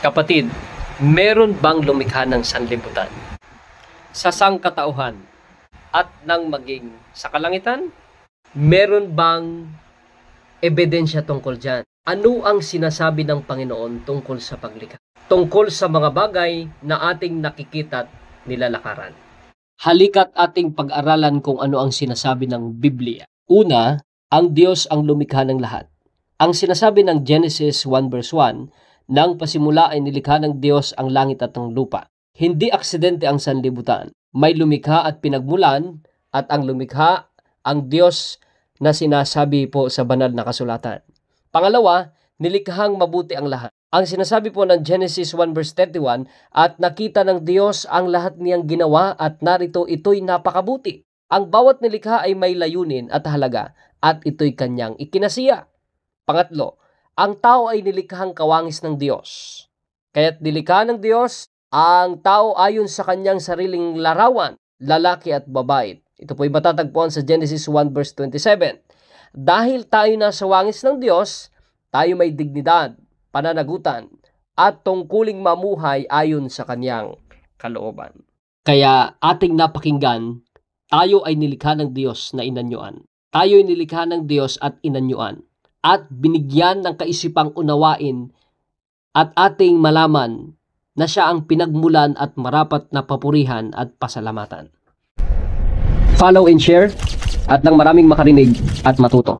Kapatid, meron bang lumikha ng sanlibutan sa sangkatauhan at nang maging sa kalangitan? Meron bang ebidensya tungkol dyan? Ano ang sinasabi ng Panginoon tungkol sa paglikha? Tungkol sa mga bagay na ating nakikita at nilalakaran. Halika't ating pag-aralan kung ano ang sinasabi ng Biblia. Una, ang Diyos ang lumikha ng lahat. Ang sinasabi ng Genesis 1 verse 1, nang pasimula ay nilikha ng Diyos ang langit at ang lupa. Hindi aksidente ang sanlibutan. May lumikha at pinagmulan, at ang lumikha ang Diyos na sinasabi po sa banal na kasulatan. Pangalawa, nilikhang mabuti ang lahat. Ang sinasabi po ng Genesis 1 verse 31, at nakita ng Diyos ang lahat niyang ginawa at narito ito'y napakabuti. Ang bawat nilikha ay may layunin at halaga at ito'y kanyang ikinasiya. Pangatlo, ang tao ay nilikhang kawangis ng Diyos. Kaya't nilikha ng Diyos ang tao ayon sa kanyang sariling larawan, lalaki at babae. Ito po'y matatagpuan sa Genesis 1 verse 27. Dahil tayo nasa wangis ng Diyos, tayo may dignidad, pananagutan, at tungkuling mamuhay ayon sa kanyang kalooban. Kaya ating napakinggan, tayo ay nilikha ng Diyos na inanyuan. Tayo ay nilikha ng Diyos at inanyuan. At binigyan ng kaisipang unawain at ating malaman na siya ang pinagmulan at marapat na papurihan at pasalamatan. Follow and share at nang maraming makarinig at matuto.